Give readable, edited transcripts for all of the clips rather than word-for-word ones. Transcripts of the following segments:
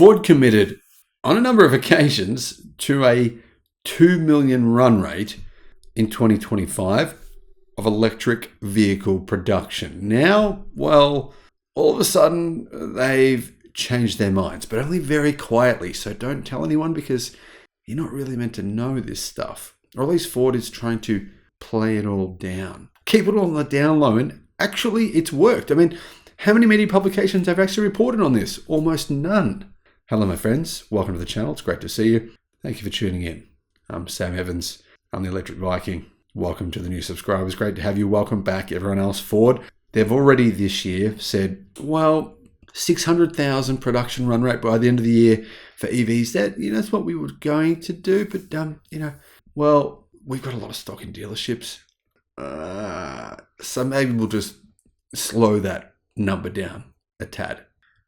Ford committed on a number of occasions to a 2 million run rate in 2025 of electric vehicle production. Now, well, all of a sudden they've changed their minds, but only very quietly. So don't tell anyone because you're not really meant to know this stuff. Or at least Ford is trying to play it all down. Keep it all on the down low. And actually, it's worked. I mean, how many media publications have actually reported on this? Almost none. Hello, my friends. Welcome to the channel. It's great to see you. Thank you for tuning in. I'm Sam Evans. I'm the Electric Viking. Welcome to the new subscribers. Great to have you. Welcome back, everyone else. Ford, they've already this year said, well, 600,000 production run rate by the end of the year for EVs. That's what we were going to do. But, well, we've got a lot of stock in dealerships. So maybe we'll just slow that number down a tad.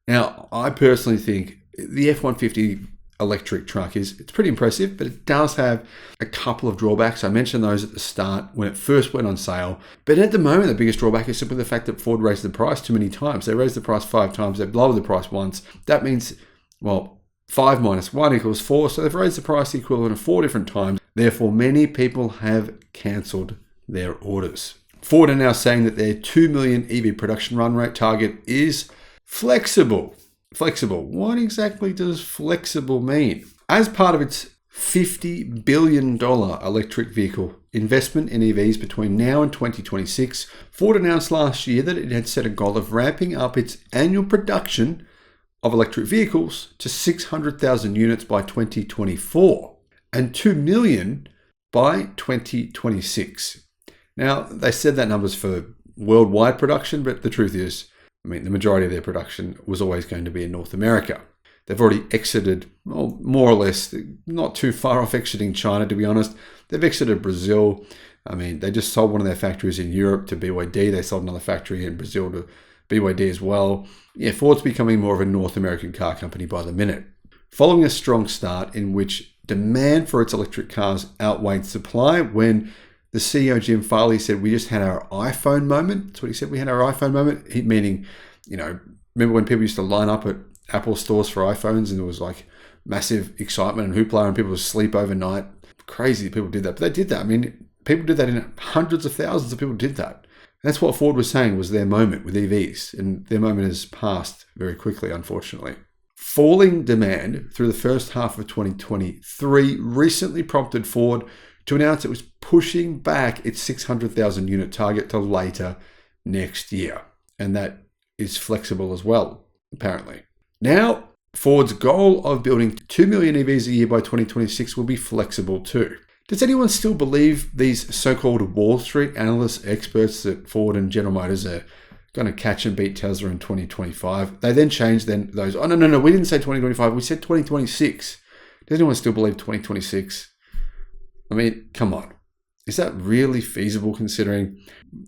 Now, I personally think the F-150 electric truck it's pretty impressive, but it does have a couple of drawbacks. I mentioned those at the start when it first went on sale. But at the moment, the biggest drawback is simply the fact that Ford raised the price too many times. They raised the price 5 times. They've lowered the price once. That means, well, 5 minus 1 equals 4. So they've raised the price the equivalent of 4 different times. Therefore, many people have cancelled their orders. Ford are now saying that their 2 million EV production run rate target is flexible. Flexible. What exactly does flexible mean? As part of its $50 billion electric vehicle investment in EVs between now and 2026, Ford announced last year that it had set a goal of ramping up its annual production of electric vehicles to 600,000 units by 2024 and 2 million by 2026. Now, they said that number's for worldwide production, but the truth is, the majority of their production was always going to be in North America. They've already exited, well, more or less, not too far off exiting China, to be honest. They've exited Brazil. They just sold one of their factories in Europe to BYD. They sold another factory in Brazil to BYD as well. Yeah, Ford's becoming more of a North American car company by the minute. Following a strong start in which demand for its electric cars outweighed supply, when the CEO, Jim Farley, said, we just had our iPhone moment. That's what he said. We had our iPhone moment. Meaning, remember when people used to line up at Apple stores for iPhones and there was like massive excitement and hoopla and people would sleep overnight. Crazy people did that. But they did that. People did that in hundreds of thousands of people did that. And that's what Ford was saying was their moment with EVs. And their moment has passed very quickly, unfortunately. Falling demand through the first half of 2023 recently prompted Ford to announce it was pushing back its 600,000 unit target to later next year. And that is flexible as well, apparently. Now, Ford's goal of building 2 million EVs a year by 2026 will be flexible too. Does anyone still believe these so-called Wall Street analysts, experts that Ford and General Motors are going to catch and beat Tesla in 2025? They then changed those. Oh, no, we didn't say 2025. We said 2026. Does anyone still believe 2026? Come on. Is that really feasible considering,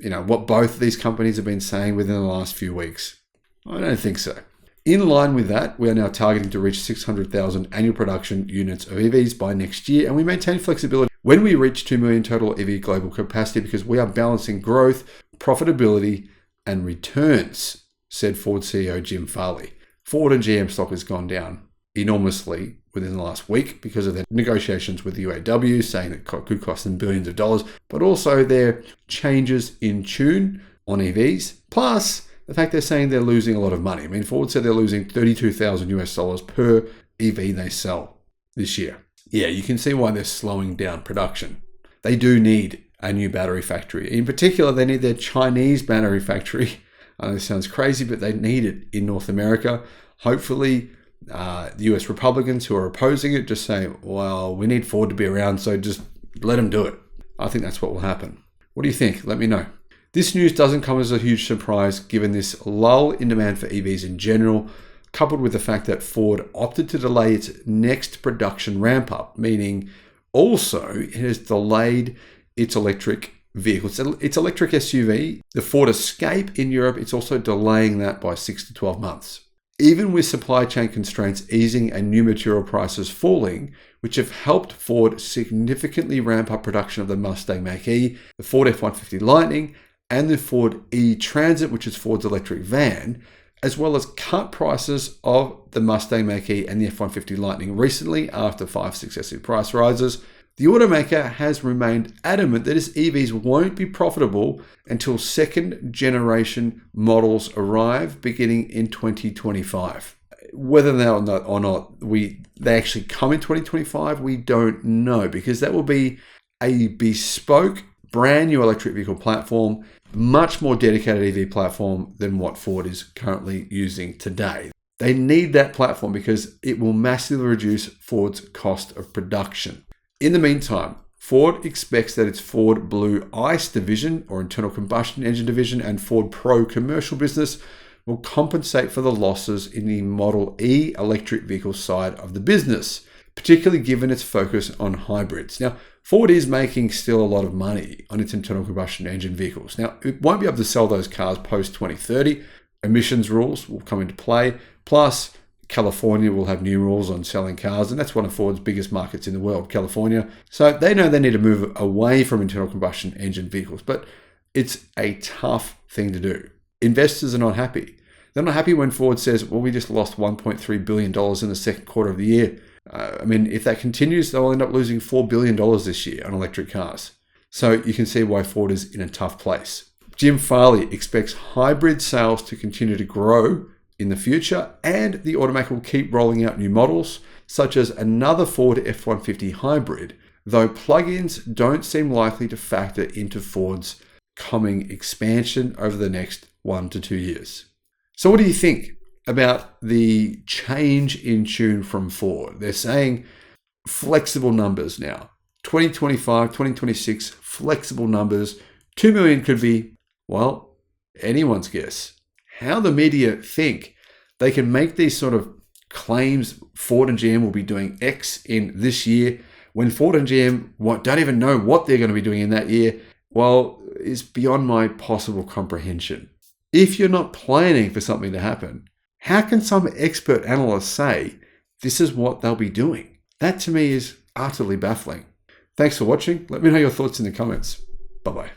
what both of these companies have been saying within the last few weeks? I don't think so. In line with that, we are now targeting to reach 600,000 annual production units of EVs by next year, and we maintain flexibility when we reach 2 million total EV global capacity because we are balancing growth, profitability, and returns, said Ford CEO Jim Farley. Ford and GM stock has gone down enormously within the last week because of their negotiations with the UAW, saying that it could cost them billions of dollars, but also their changes in tune on EVs, plus the fact they're saying they're losing a lot of money. Ford said they're losing $32,000 per EV they sell this year. Yeah, you can see why they're slowing down production. They do need a new battery factory. In particular, they need their Chinese battery factory. I know this sounds crazy, but they need it in North America. Hopefully, the US Republicans who are opposing it just say, well, we need Ford to be around, so just let them do it. I think that's what will happen. What do you think? Let me know. This news doesn't come as a huge surprise given this lull in demand for EVs in general, coupled with the fact that Ford opted to delay its next production ramp up, meaning also it has delayed its electric vehicles. Its electric SUV, the Ford Escape in Europe, it's also delaying that by 6 to 12 months. Even with supply chain constraints easing and new material prices falling, which have helped Ford significantly ramp up production of the Mustang Mach-E, the Ford F-150 Lightning, and the Ford E-Transit, which is Ford's electric van, as well as cut prices of the Mustang Mach-E and the F-150 Lightning recently after 5 successive price rises, the automaker has remained adamant that its EVs won't be profitable until second generation models arrive beginning in 2025. Whether they actually come in 2025, we don't know, because that will be a bespoke, brand new electric vehicle platform, much more dedicated EV platform than what Ford is currently using today. They need that platform because it will massively reduce Ford's cost of production. In the meantime, Ford expects that its Ford Blue ICE division, or internal combustion engine division, and Ford Pro commercial business will compensate for the losses in the Model E electric vehicle side of the business, particularly given its focus on hybrids. Now, Ford is making still a lot of money on its internal combustion engine vehicles. Now, it won't be able to sell those cars post 2030. Emissions rules will come into play. Plus, California will have new rules on selling cars, and that's one of Ford's biggest markets in the world, California. So they know they need to move away from internal combustion engine vehicles, but it's a tough thing to do. Investors are not happy. They're not happy when Ford says, well, we just lost $1.3 billion in the second quarter of the year. If that continues, they'll end up losing $4 billion this year on electric cars. So you can see why Ford is in a tough place. Jim Farley expects hybrid sales to continue to grow in the future, and the automaker will keep rolling out new models, such as another Ford F-150 hybrid, though plug-ins don't seem likely to factor into Ford's coming expansion over the next 1 to 2 years. So what do you think about the change in tune from Ford? They're saying flexible numbers now. 2025, 2026, flexible numbers. 2 million could be, well, anyone's guess. How the media think they can make these sort of claims Ford and GM will be doing X in this year when Ford and GM don't even know what they're going to be doing in that year, well, is beyond my possible comprehension. If you're not planning for something to happen, how can some expert analysts say this is what they'll be doing? That to me is utterly baffling. Thanks for watching. Let me know your thoughts in the comments. Bye-bye.